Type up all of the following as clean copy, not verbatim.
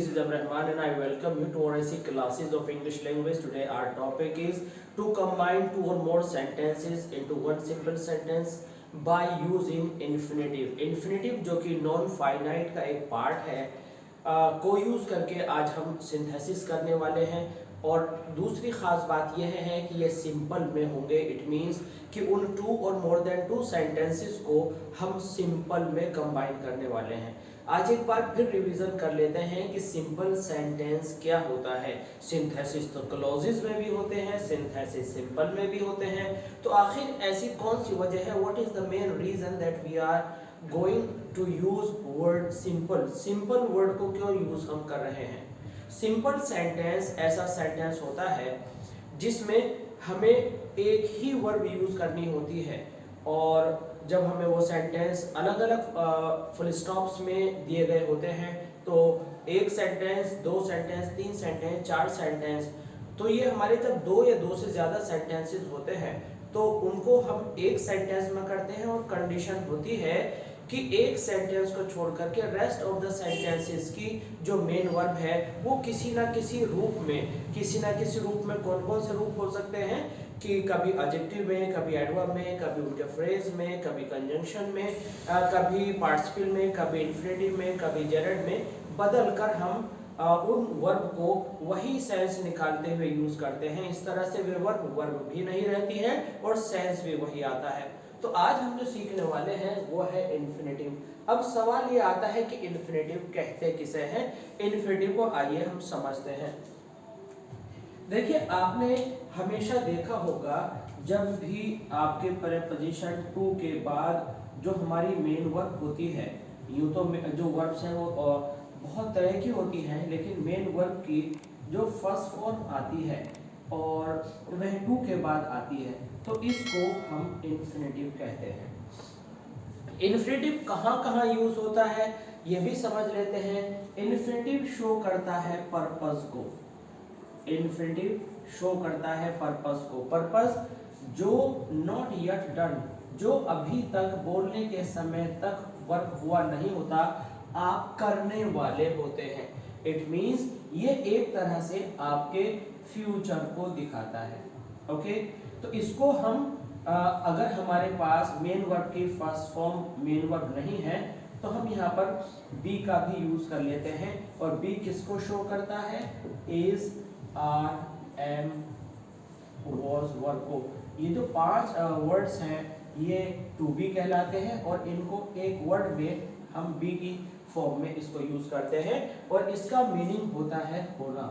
this is Abrahman and I welcome you to our basic classes of English language. Today our topic is to combine two or more sentences into one simple sentence by using infinitive. Infinitive जो कि non finite का एक part है को use करके आज हम synthesis करने वाले हैं। और दूसरी ख़ास बात यह है कि ये सिंपल में होंगे। इट मीन्स कि उन टू और मोर देन टू सेंटेंसेस को हम सिंपल में कंबाइन करने वाले हैं। आज एक बार फिर रिवीजन कर लेते हैं कि सिंपल सेंटेंस क्या होता है। सिंथेसिस तो क्लॉजेस में भी होते हैं, सिंथेसिस सिंपल में भी होते हैं। तो आखिर ऐसी कौन सी वजह है, what is the main reason that we are going to use word simple. Simple word को क्यों यूज हम कर रहे हैं। सिंपल सेंटेंस ऐसा सेंटेंस होता है जिसमें हमें एक ही वर्ब यूज करनी होती है, और जब हमें वो सेंटेंस अलग अलग फुल स्टॉप्स में दिए गए होते हैं, तो एक सेंटेंस, दो सेंटेंस, तीन सेंटेंस, चार सेंटेंस, तो ये हमारे जब दो या दो से ज़्यादा सेंटेंसेस होते हैं तो उनको हम एक सेंटेंस में करते हैं। और कंडीशन होती है कि एक सेंटेंस को छोड़ करके रेस्ट ऑफ द सेंटेंसेस की जो मेन वर्ब है वो किसी ना किसी रूप में कौन कौन से रूप हो सकते हैं कि कभी एडजेक्टिव में, कभी एडवर्ब में, कभी उनके फ्रेज में, कभी कंजंक्शन में, कभी पार्टिसिपल में, कभी इंफिनिटिव में, कभी जेरेड में बदल कर हम उन वर्ब को वही सेंस निकालते हुए यूज करते हैं। इस तरह से वे वर्ब भी नहीं रहती है और सेंस भी वही आता है। तो आज हम जो सीखने वाले हैं वो है इन्फिनेटिव। अब सवाल ये आता है कि इन्फिनेटिव कहते किसे हैं। इन्फिनेटिव को आइए हम समझते हैं। देखिए, आपने हमेशा देखा होगा जब भी आपके प्रीपोजिशन टू के बाद जो हमारी मेन वर्ब होती है, यूँ तो जो वर्ब्स हैं वो बहुत तरह की होती हैं, लेकिन मेन वर्ब की जो फर्स्ट फॉर्म आती है और वह टू के बाद आती है, तो इसको हम इन्फिनेटिव कहते हैं। इन्फिनेटिव कहाँ कहाँ यूज होता है ये भी समझ लेते हैं। इन्फिनेटिव शो करता है पर्पस को। इन्फिनेटिव शो करता है पर्पस को। पर्पस जो नॉट येट डन, जो अभी तक बोलने के समय तक वर्क हुआ नहीं होता, आप करने वाले होते हैं। इट मीन्स ये एक तरह से आपके फ्यूचर को दिखाता है। ओके, तो इसको हम अगर हमारे पास मेन वर्ब की फर्स्ट फॉर्म मेन वर्ब नहीं है तो हम यहाँ पर बी का भी यूज कर लेते हैं। और बी किसको शो करता है, इज, आर, एम, वॉज, वर को। ये जो पांच वर्ड्स हैं ये टू बी कहलाते हैं और इनको एक वर्ड में हम बी की फॉर्म में इसको यूज करते हैं और इसका मीनिंग होता है होना।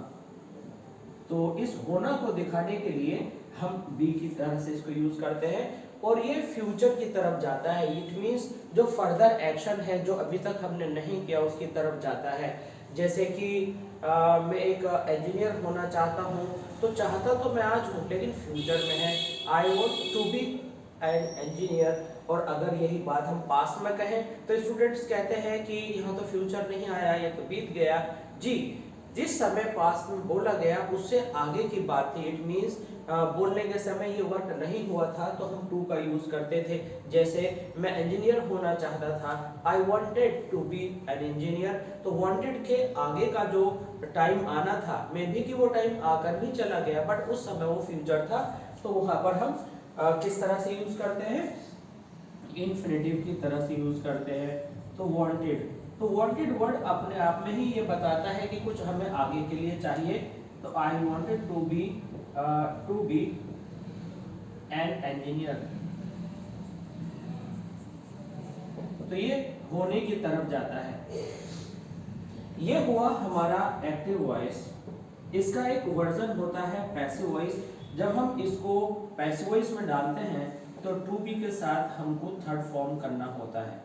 तो इस होना को दिखाने के लिए हम बी की तरह से इसको यूज करते हैं और ये फ्यूचर की तरफ जाता है। इट मीन्स जो फर्दर एक्शन है जो अभी तक हमने नहीं किया उसकी तरफ जाता है। जैसे कि मैं एक इंजीनियर होना चाहता हूँ, तो चाहता तो मैं आज हूँ लेकिन फ्यूचर में है, I want to be an engineer. और अगर यही बात हम पास्ट में कहें तो स्टूडेंट्स कहते हैं कि यहाँ तो फ्यूचर नहीं आया, ये तो बीत गया। जी, जिस समय पास्ट में बोला गया उससे आगे की बात थी। इट मीन्स बोलने के समय ये वर्क नहीं हुआ था तो हम टू का यूज करते थे। जैसे मैं इंजीनियर होना चाहता था, I wanted to be an engineer, तो वांटेड के आगे का जो टाइम आना था, मे भी कि वो टाइम आकर भी चला गया, बट उस समय वो फ्यूचर था। तो वहाँ पर हम किस तरह से यूज करते हैं, इन्फिनेटिव की तरह से यूज करते हैं। तो वांटेड वर्ड अपने आप में ही ये बताता है कि कुछ हमें आगे के लिए चाहिए। तो I wanted to be an engineer, तो ये होने की तरफ जाता है। ये हुआ हमारा एक्टिव वॉइस। इसका एक वर्जन होता है पैसिव वॉइस। जब हम इसको पैसिव वॉइस में डालते हैं तो टू बी के साथ हमको थर्ड फॉर्म करना होता है।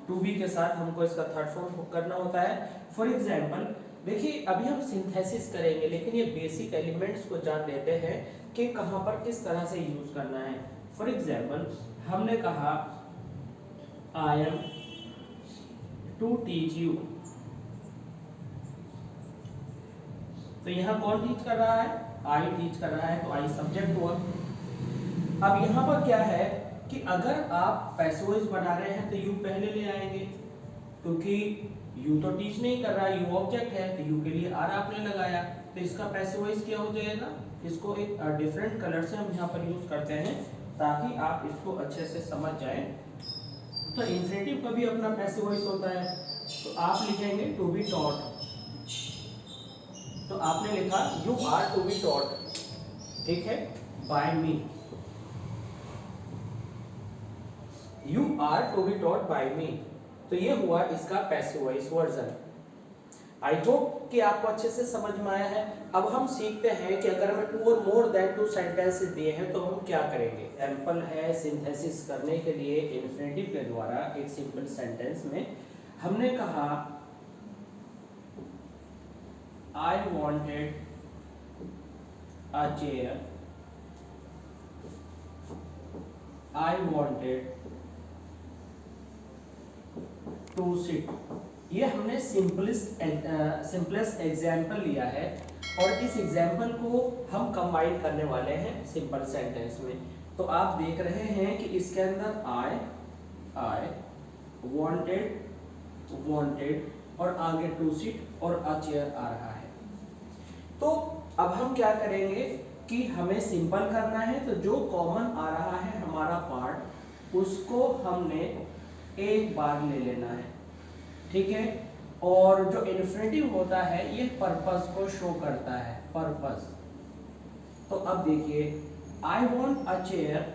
टू बी के साथ हमको इसका थर्ड फॉर्म करना होता है। फॉर एग्जाम्पल देखिए, अभी हम सिंथेसिस करेंगे लेकिन ये बेसिक एलिमेंट्स को जान लेते हैं कि कहाँ पर किस तरह से यूज करना है। फॉर एग्जाम्पल हमने कहा I am to teach you, तो यहाँ कौन टीच कर रहा है, आई टीच कर रहा है, तो आई सब्जेक्ट हुआ। अब यहाँ पर क्या है कि अगर आप पैसिव वॉइस बना रहे हैं तो यू पहले ले आएंगे, क्योंकि यू तो टीच नहीं कर रहा, यू ऑब्जेक्ट है, तो यू के लिए आर आपने लगाया, तो इसका पैसिव वॉइस क्या हो जाएगा, इसको एक डिफरेंट कलर से हम यहाँ पर यूज करते हैं ताकि आप इसको अच्छे से समझ जाएं। तो इंफिनिटिव का भी अपना पैसिव वॉइस होता है, तो आप लिखेंगे टू बी टॉट, तो आपने लिखा you are to be taught, ठीक है, by me, you are to be taught by me. तो ये हुआ इसका passive voice version. I hope कि आपको अच्छे से समझ में आया है। अब हम सीखते हैं कि अगर हमें 2 और मोर देन 2 सेंटेंसेस दिए हैं तो हम क्या करेंगे। एग्जांपल है सिंथेसिस करने के लिए इन्फिनेटिव के द्वारा एक सिंपल सेंटेंस में हमने कहा I wanted a chair, I wanted to sit. ये हमने सिंपलेस्ट एग्जाम्पल लिया है और इस एग्जाम्पल को हम कंबाइन करने वाले हैं सिंपल सेंटेंस में। तो आप देख रहे हैं कि इसके अंदर आई वांटेड और आगे टू सीट और अ चेयर आ रहा है। तो अब हम क्या करेंगे कि हमें सिंपल करना है, तो जो कॉमन आ रहा है हमारा पार्ट उसको हमने एक बार ले लेना है, ठीक है। और जो इन्फिनेटिव होता है ये पर्पस को शो करता है, पर्पस। तो अब देखिए आई वॉन्ट अ चेयर,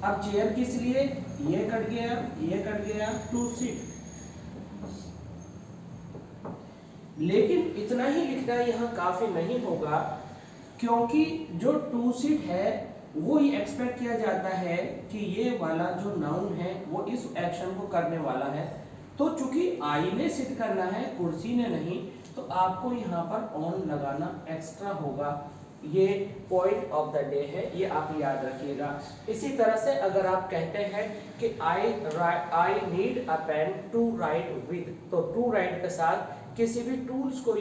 अब चेयर किस लिए, ये कट गया टू सीट। लेकिन इतना ही लिखना यहाँ काफी नहीं होगा, क्योंकि जो टू सीट है वो ही एक्सपेक्ट किया जाता है कि ये वाला जो नाउन है वो इस एक्शन को करने वाला है। तो चूंकि आई ने सिट करना है, कुर्सी ने नहीं, तो आपको यहाँ पर ऑन लगाना एक्स्ट्रा होगा। ये पॉइंट ऑफ द डे है, ये आप याद रखिएगा। इसी तरह से अगर आप कहते हैं कि I need a pen to write with, तो टू राइट के साथ किसी भी टूल्स को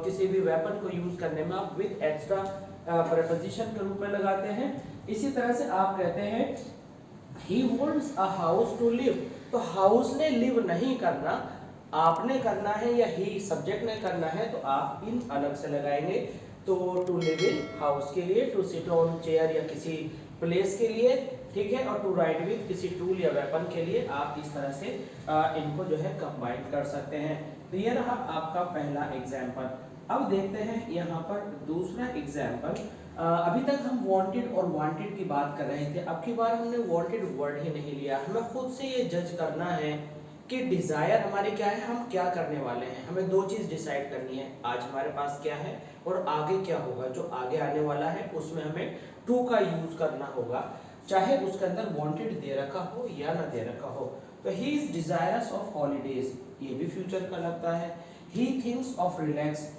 किसी भी वेपन को यूज करने में आप विद एक्स्ट्रा प्रीपोजिशन के रूप में लगाते हैं। इसी तरह से आप कहते हैं he wants a house to live, तो हाउस ने लिव नहीं करना, आपने करना है या ही सब्जेक्ट ने करना है, तो आप इन अलग से लगाएंगे। तो टू लिव इन हाउस के लिए, टू सिट ऑन चेयर या किसी प्लेस के लिए, ठीक है, और टू राइड विद किसी टूल या वेपन के लिए आप इस तरह से इनको जो है कंबाइन कर सकते हैं। तो ये रहा आपका पहला एग्जाम्पल। अब देखते हैं यहाँ पर दूसरा एग्जाम्पल। अभी तक हम वांटेड और वांटेड की बात कर रहे थे, अब की बार हमने वांटेड वर्ड ही नहीं लिया। हमें खुद से ये जज करना है कि डिजायर हमारे क्या है, हम क्या करने वाले हैं। हमें दो चीज डिसाइड करनी है, आज हमारे पास क्या है और आगे क्या होगा। जो आगे आने वाला है उसमें हमें टू का यूज करना होगा, चाहे उसके अंदर वांटेड दे रखा हो या ना दे रखा हो। तो he is desirous of holidays, ये भी फ्यूचर का लगता है। ही थिंक्स ऑफ रिलैक्स,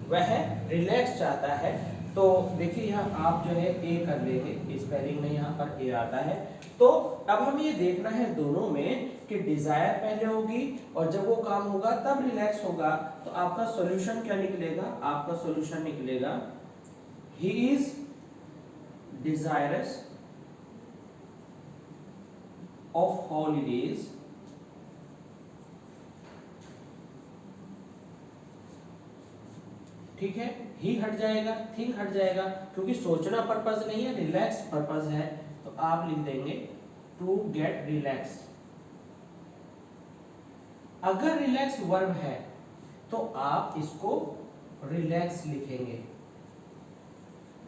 वह रिलैक्स चाहता है। तो देखिए यहाँ आप जो है ए कर लेंगे, स्पेलिंग में यहाँ पर ए आता है। तो अब हम ये देखना है दोनों में कि डिजायर पहले होगी और जब वो काम होगा तब रिलैक्स होगा। तो आपका सॉल्यूशन क्या निकलेगा, आपका सॉल्यूशन निकलेगा he is desirous of holidays, ठीक है। ही हट जाएगा, थिंक हट जाएगा, क्योंकि सोचना पर्पस नहीं है, रिलैक्स पर्पस है। तो आप लिख देंगे टू गेट रिलैक्स। अगर रिलैक्स वर्ब है तो आप इसको रिलैक्स लिखेंगे,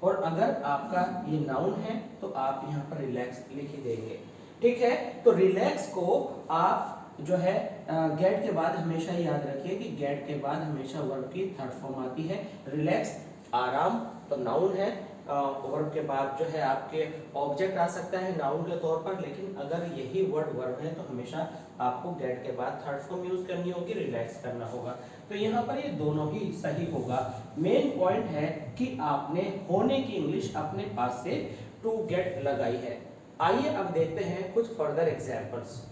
और अगर आपका ये नाउन है तो आप यहाँ पर रिलैक्स लिख ही देंगे, ठीक है। तो रिलैक्स को आप जो है गेट के बाद हमेशा याद रखिए कि गेट के बाद हमेशा वर्ब की थर्ड फॉर्म आती है। रिलैक्स आराम तो नाउन है, वर्ब के बाद जो है आपके ऑब्जेक्ट आ सकता है नाउन के तौर पर, लेकिन अगर यही वर्ड वर्ब है तो हमेशा आपको गेट के बाद थर्ड फॉर्म यूज करनी होगी, रिलैक्स करना होगा। तो यहाँ पर ये दोनों ही सही होगा। मेन पॉइंट है कि आपने होने की इंग्लिश अपने पास से टू गेट लगाई है। आइए अब देखते हैं कुछ फर्दर एग्जाम्पल्स।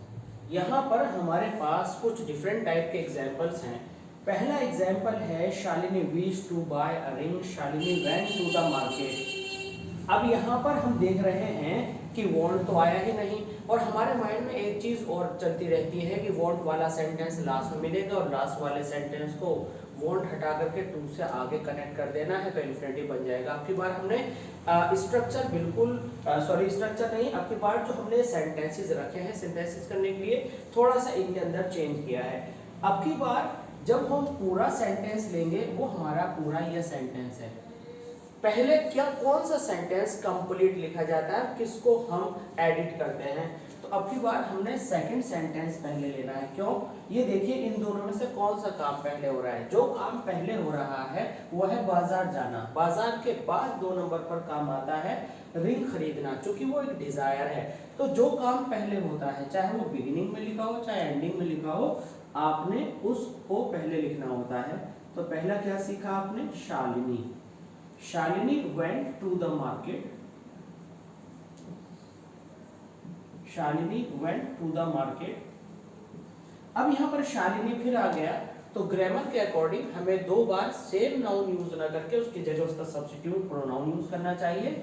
यहाँ पर हमारे पास कुछ डिफरेंट टाइप के एग्जाम्पल्स हैं। पहला एग्जाम्पल है Shalini wish to buy a ring, Shalini went to the market. अब यहाँ पर हम देख रहे हैं कि वॉन्ट तो आया ही नहीं, और हमारे माइंड में एक चीज और चलती रहती है कि वॉन्ट वाला सेंटेंस लास्ट में मिलेगा और लास्ट वाले सेंटेंस को वॉन्ट हटा करके टू से आगे कनेक्ट कर देना है तो इन्फिनिटिव बन जाएगा। अब की बार हमने स्ट्रक्चर बिल्कुल स्ट्रक्चर नहीं, अब की बार जो हमने सेंटेंसेस रखे हैं सिंथेसिस करने के लिए थोड़ा सा इनके अंदर चेंज किया है। अब की बार जब हम पूरा सेंटेंस लेंगे वो हमारा पूरा यह सेंटेंस है, पहले क्या कौन सा सेंटेंस कंप्लीट लिखा जाता है, किसको हम एडिट करते हैं, तो अब की बार हमने सेकंड सेंटेंस पहले लेना है। क्यों? ये देखिए इन दोनों में से कौन सा काम पहले हो रहा है। जो काम पहले हो रहा है वो है बाजार जाना, बाजार के बाद 2 नंबर पर काम आता है रिंग खरीदना, क्योंकि वो एक डिजायर है। तो जो काम पहले होता है चाहे वो बिगिनिंग में लिखा हो चाहे एंडिंग में लिखा हो, आपने उसको पहले लिखना होता है। तो पहला क्या सीखा आपने? Shalini, Shalini went to the market, Shalini went to the market. अब यहां पर शालिनी फिर आ गया, तो ग्रामर के अकॉर्डिंग हमें 2 बार सेम नाउन यूज ना करके उसकी जगह उसका सब्स्टिट्यूट प्रोनाउन यूज करना चाहिए।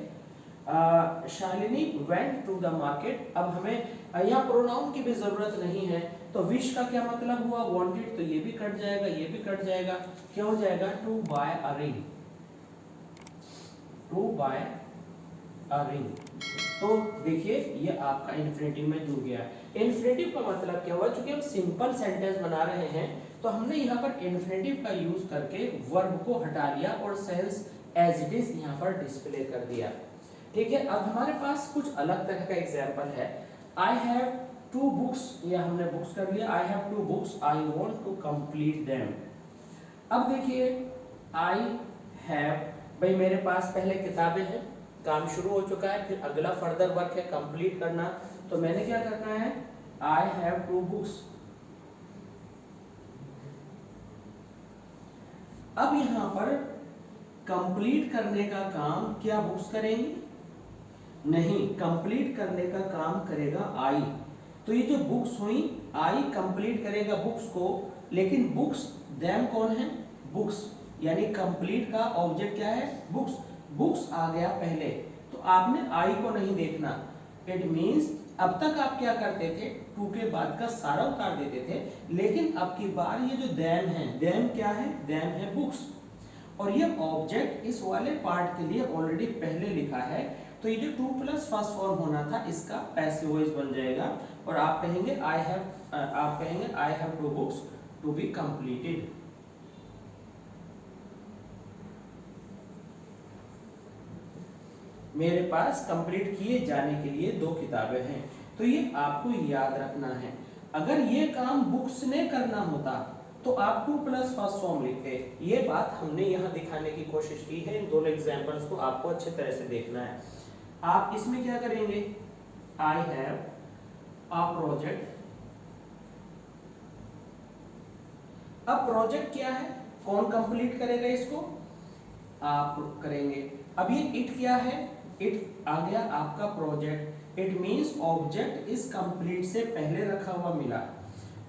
Shalini went to the market. अब हमें यहाँ प्रोनाउन की भी जरूरत नहीं है, तो विश का क्या मतलब हुआ? वांटेड, तो ये भी कट जाएगा, ये भी कट जाएगा, क्या हो जाएगा? To buy a ring, to buy a ring. तो देखिए ये आपका इन्फिनेटिव में जुड़ गया। इन्फिनेटिव का मतलब क्या हुआ? चूंकि हम सिंपल सेंटेंस बना रहे हैं तो हमने यहाँ पर इन्फिनेटिव का यूज करके वर्ब को हटा लिया और सेंस एज इट इज यहाँ पर डिस्प्ले कर दिया। ठीक है, अब हमारे पास कुछ अलग तरह का एग्जाम्पल है। आई हैव 2 बुक्स, ये हमने बुक्स कर लिया। I have 2 books, I want to complete them. अब देखिए आई हैव, भाई मेरे पास पहले किताबें हैं, काम शुरू हो चुका है, फिर अगला फर्दर वर्क है कंप्लीट करना, तो मैंने क्या करना है? आई हैव 2 बुक्स। अब यहां पर कंप्लीट करने का काम क्या बुक्स करेंगी? नहीं, कंप्लीट करने का काम करेगा आई। तो ये जो बुक्स हुई, आई कंप्लीट करेगा बुक्स को, लेकिन बुक्स देम कौन है? बुक्स, यानी कंप्लीट का ऑब्जेक्ट क्या है? बुक्स। बुक्स आ गया पहले, तो आपने आई को नहीं देखना। इट मींस अब तक आप क्या करते थे? टू के बाद का सारा उतार देते थे, लेकिन अब की बार ये जो देम है, देम क्या है? देम है बुक्स, और ये ऑब्जेक्ट इस वाले पार्ट के लिए ऑलरेडी पहले लिखा है, तो ये जो 2 प्लस फर्स्ट फॉर्म होना था इसका पैसिव वॉइस बन जाएगा, और आप कहेंगे I have 2 books to be completed. मेरे पास कंप्लीट किए जाने के लिए 2 किताबें हैं। तो ये आपको याद रखना है। अगर ये काम बुक्स ने करना होता तो आप 2 प्लस फर्स्ट फॉर्म लिखते। ये बात हमने यहाँ दिखाने की कोशिश की है। इन दोनों एग्जाम्पल्स को आपको अच्छे तरह से देखना है। आप इसमें क्या करेंगे? I have a project. अब प्रोजेक्ट क्या है? कौन कंप्लीट करेगा इसको? आप करेंगे। अब ये इट क्या है? इट आ गया आपका प्रोजेक्ट। इट मींस ऑब्जेक्ट इस कंप्लीट से पहले रखा हुआ मिला,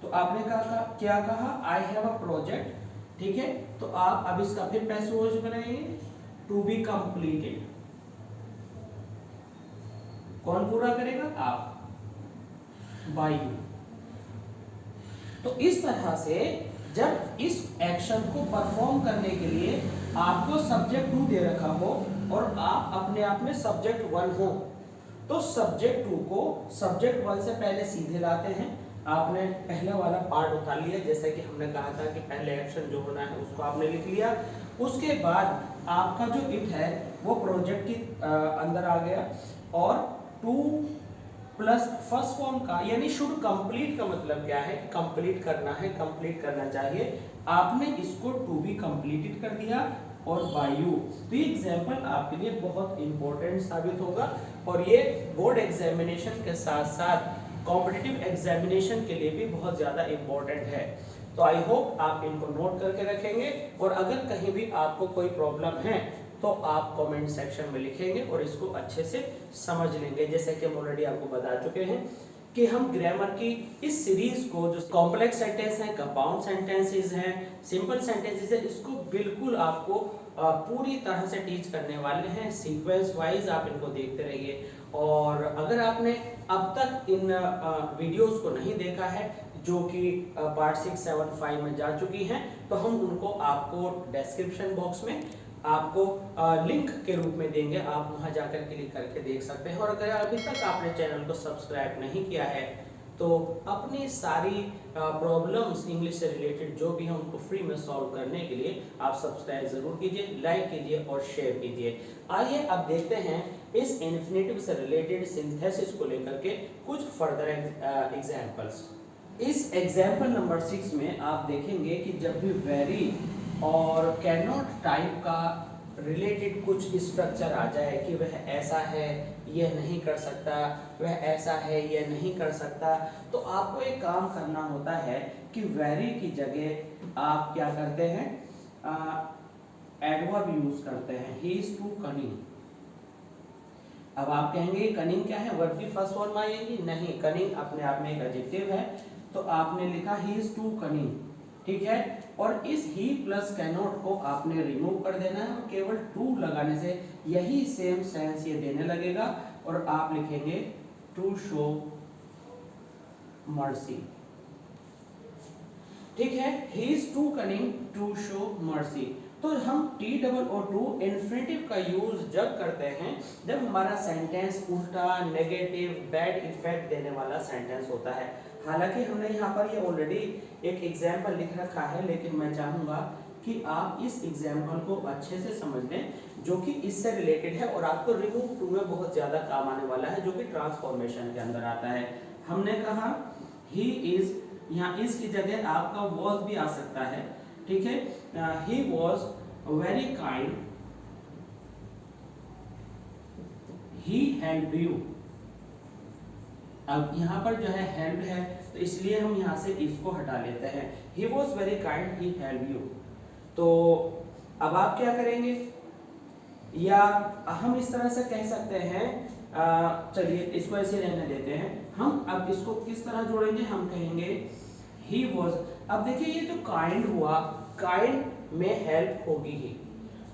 तो आपने कहा क्या कहा? I have a project. ठीक है, तो आप अब इसका फिर पैसिव वॉइस बनाएंगे, टू बी कंप्लीटेड। कौन पूरा करेगा? आप, बाय यू। तो इस तरह से जब इस एक्शन को परफॉर्म करने के लिए आपको सब्जेक्ट 2 दे रखा हो और आप अपने आप में सब्जेक्ट 1 हो, तो सब्जेक्ट 2 को सब्जेक्ट 1 से पहले सीधे लाते हैं। आपने पहले वाला पार्ट उठा लिया, जैसे कि हमने कहा था कि पहले एक्शन जो होना है उसको आपने लिख लिया। उसके बाद आपका जो इट है वो प्रोजेक्ट के अंदर आ गया, और 2 प्लस फर्स्ट फॉर्म का यानी शुड कंप्लीट का मतलब क्या है? कंप्लीट करना है, कंप्लीट करना चाहिए। आपने इसको टू बी कंप्लीटेड कर दिया और बाय यू। तो ये एग्जांपल आपके लिए बहुत इंपॉर्टेंट साबित होगा, और ये बोर्ड एग्जामिनेशन के साथ साथ कॉम्पिटिटिव एग्जामिनेशन के लिए भी बहुत ज़्यादा इंपॉर्टेंट है। तो आई होप आप इनको नोट करके रखेंगे, और अगर कहीं भी आपको कोई प्रॉब्लम है तो आप कमेंट सेक्शन में लिखेंगे और इसको अच्छे से समझ लेंगे। जैसे कि हम ऑलरेडी आपको बता चुके हैं कि हम ग्रामर की इस सीरीज को, जो कॉम्प्लेक्स सेंटेंस हैं, कंपाउंड सेंटेंसेस हैं, सिंपल सेंटेंसेस हैं, इसको बिल्कुल आपको पूरी तरह से टीच करने वाले हैं। सीक्वेंस वाइज आप इनको देखते रहिए। और अगर आपने अब तक इन वीडियोस को नहीं देखा है, जो कि पार्ट 6, 7, 5 में जा चुकी हैं, तो हम उनको आपको डिस्क्रिप्शन बॉक्स में आपको लिंक के रूप में देंगे, आप वहां जाकर क्लिक करके देख सकते हैं। और अगर अभी तक आपने चैनल को सब्सक्राइब नहीं किया है, तो अपनी सारी प्रॉब्लम्स इंग्लिश से रिलेटेड जो भी हैं उनको फ्री में सॉल्व करने के लिए आप सब्सक्राइब जरूर कीजिए, लाइक कीजिए और शेयर कीजिए। आइए अब देखते हैं इस इन्फिनेटिव से रिलेटेड सिंथेसिस को लेकर के कुछ फर्दर एग्जांपल्स। इस एग्जाम्पल नंबर 6 में आप देखेंगे कि जब भी वेरी और कैन नॉट टाइप का रिलेटेड कुछ स्ट्रक्चर आ जाए कि वह ऐसा है, यह नहीं कर सकता, वह ऐसा है, यह नहीं कर सकता, तो आपको एक काम करना होता है कि वेरी की जगह आप क्या करते हैं, एडवर्ब यूज करते हैं। He is too cunning. अब आप कहेंगे कनिंग क्या है, वर्ब की फर्स्ट फॉर्म आएगी? नहीं, कनिंग अपने आप में एक एडजेक्टिव है, तो आपने लिखा ही इज टू कनिंग, ठीक है। और इस ही प्लस कैनॉट को आपने रिमूव कर देना है और केवल टू लगाने से यही सेम सेंस ये देने लगेगा और आप लिखेंगे टू शो मर्सी, ठीक है। He is too cunning to show mercy. तो हम T double O to infinitive का यूज जब करते हैं जब हमारा सेंटेंस उल्टा, नेगेटिव, बैड इफेक्ट देने वाला सेंटेंस होता है। हालांकि हमने यहाँ पर ये ऑलरेडी एक एग्जाम्पल लिख रखा है, लेकिन मैं चाहूंगा कि आप इस एग्जाम्पल को अच्छे से समझ लें, जो कि इससे रिलेटेड है और आपको रिमूव टू में बहुत ज्यादा काम आने वाला है, जो कि ट्रांसफॉर्मेशन के अंदर आता है। हमने कहा ही इज, यहाँ इस की जगह आपका वॉज भी आ सकता है, ठीक है। He was very kind, he help you. अब यहाँ पर जो है हेल्प है, तो इसलिए हम यहाँ से इसको हटा लेते हैं। He was very kind, he help you. तो अब आप क्या करेंगे, या हम इस तरह से कह सकते हैं, चलिए इसको ऐसे रहने देते हैं। हम अब इसको किस तरह जोड़ेंगे, हम कहेंगे ही वॉज। अब देखिए ये जो काइंड हुआ, काइंड में हेल्प होगी ही,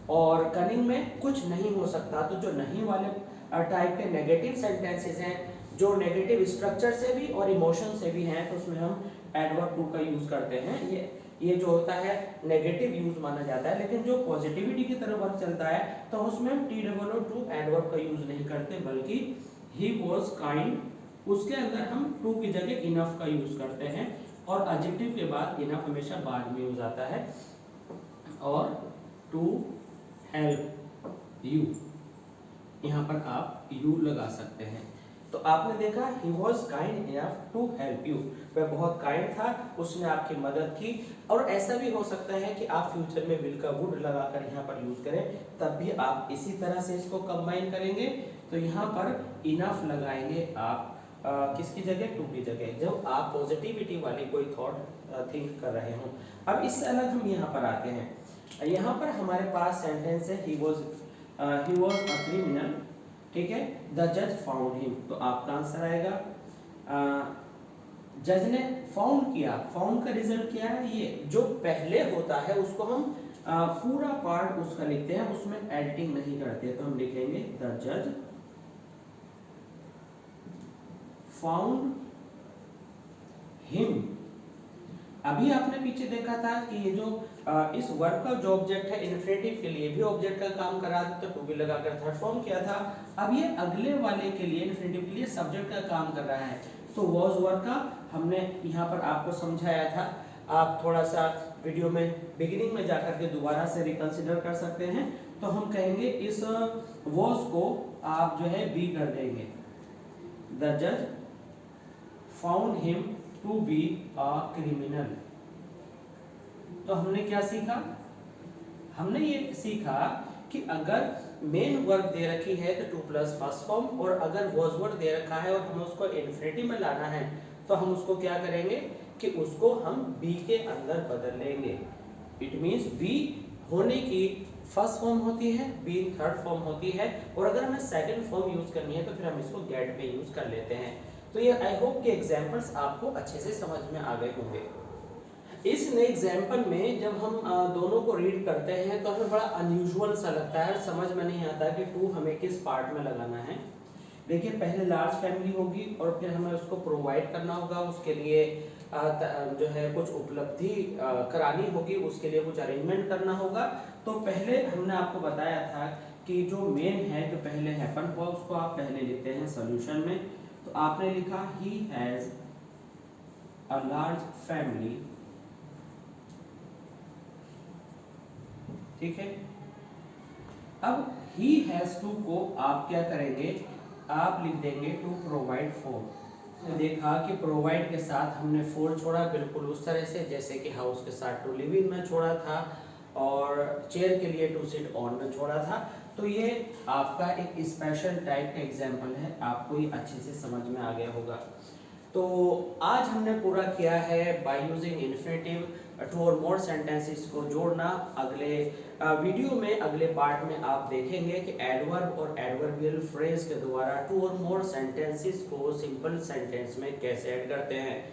और कनिंग में कुछ नहीं हो सकता। तो जो नहीं वाले टाइप के नेगेटिव सेंटेंसेस हैं, जो नेगेटिव स्ट्रक्चर से भी और इमोशन से भी हैं, तो उसमें हम एडवर्ब टू का यूज करते हैं। ये जो होता है नेगेटिव यूज माना जाता है, लेकिन जो पॉजिटिविटी की तरफ वर्क चलता है तो उसमें हम T double O to adverb का यूज नहीं करते, बल्कि ही वॉज काइंड, उसके अंदर हम टू की जगह इनफ का यूज करते हैं, और एडजेक्टिव के बाद इनफ हमेशा बाद में यूज आता है। और टू हेल्प यू, यहाँ पर आप यू लगा सकते हैं। तो आपने देखा he was kind enough to help you, वह बहुत काइंड था, उसने आपकी मदद की। और ऐसा भी हो सकता है कि आप फ्यूचर में विल का वुड लगाकर यहाँ पर यूज करें, तब भी आप इसी तरह से इसको कंबाइन करेंगे। तो यहाँ पर इनफ लगाएंगे आप किसकी जगह, टू की जगह, जब आप पॉजिटिविटी वाली कोई थॉट थिंक कर रहे हो। अब इससे अलग हम यहाँ पर आते हैं। यहाँ पर हमारे पास सेंटेंस है ही वॉज अ क्रिमिनल, ठीक है, द जज फाउंड हिम। तो आपका आंसर आएगा, जज ने फाउंड किया। फाउंड का रिजल्ट क्या है, ये जो पहले होता है उसको हम पूरा पार्ट उसका लिखते हैं, उसमें एडिटिंग नहीं करते। तो हम लिखेंगे द जज फाउंड हिम। अभी आपने पीछे देखा था कि ये जो इस वर्ब का जो ऑब्जेक्ट है इन्फिनेटिव के लिए भी ऑब्जेक्ट का काम करा, तो टू बी लगाकर थर्ड फॉर्म किया था। अब ये अगले वाले के लिए, इन्फिनेटिव के लिए सब्जेक्ट का काम कर रहा है। तो वॉज वर्ब का हमने यहाँ पर आपको समझाया था, आप थोड़ा सा वीडियो में बिगिनिंग में जाकर के दोबारा से रिकंसिडर कर सकते हैं। तो हम कहेंगे इस वॉज को आप जो है बी कर देंगे, द जज found him to be a criminal. तो हमने क्या सीखा, हमने ये सीखा कि अगर मेन वर्ब दे रखी है तो टू प्लस फर्स्ट फॉर्म, और अगर वॉज वर्ब दे रखा है और हमें उसको इन्फिनेटिव में लाना है, तो हम उसको क्या करेंगे कि उसको हम बी के अंदर बदल लेंगे। इट मींस बी होने की फर्स्ट फॉर्म होती है, बी थर्ड फॉर्म होती है, और अगर हमें सेकंड फॉर्म यूज करनी है तो फिर हम इसको गेट पे यूज कर लेते हैं। तो ये आई होप कि एग्जाम्पल्स आपको अच्छे से समझ में आ गए होंगे। इस नए एग्जाम्पल में जब हम दोनों को रीड करते हैं तो हमें बड़ा अनयूजुअल सा लगता है, समझ में नहीं आता कि टू हमें किस पार्ट में लगाना है। देखिए पहले लार्ज फैमिली होगी और फिर हमें उसको प्रोवाइड करना होगा, उसके लिए जो है कुछ उपलब्धि करानी होगी, उसके लिए कुछ अरेंजमेंट करना होगा। तो पहले हमने आपको बताया था कि जो मेन है, जो पहले हैपन हुआ उसको आप पहले लेते हैं सॉल्यूशन में। तो आपने लिखा he has a large family, ठीक है। अब ही हैज टू को आप क्या करेंगे, आप लिख देंगे टू प्रोवाइड फॉर। देखा कि प्रोवाइड के साथ हमने फॉर छोड़ा बिल्कुल उस तरह से जैसे कि हाउस के साथ टू लिव इन में छोड़ा था और चेयर के लिए टू सिट ऑन में छोड़ा था। तो ये आपका एक स्पेशल टाइप का एग्जाम्पल है, आपको ये अच्छे से समझ में आ गया होगा। तो आज हमने पूरा किया है बाय यूजिंग इन्फिनेटिव टू और मोर सेंटेंसेस को जोड़ना। अगले वीडियो में, अगले पार्ट में आप देखेंगे कि एडवर्ब और एडवर्बियल फ्रेज के द्वारा टू और मोर सेंटेंसेस को सिंपल सेंटेंस में कैसे ऐड करते हैं।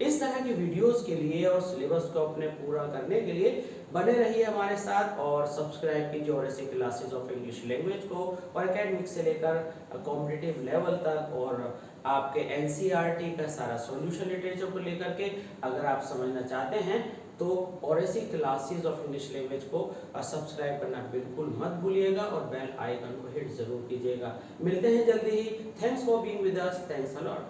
इस तरह की वीडियोस के लिए और सिलेबस को अपने पूरा करने के लिए बने रहिए हमारे साथ और सब्सक्राइब कीजिए और ऐसे क्लासेस ऑफ इंग्लिश लैंग्वेज को, और एकेडमिक से लेकर कॉम्पिटिटिव लेवल तक और आपके एनसीईआरटी का सारा सॉल्यूशन लिटरेचर को लेकर के अगर आप समझना चाहते हैं तो और ऐसी क्लासेस ऑफ इंग्लिश लैंग्वेज को सब्सक्राइब करना बिल्कुल मत भूलिएगा और बेल आइकन को हिट जरूर कीजिएगा। मिलते हैं जल्दी ही। Thanks for being with us, thanks a lot.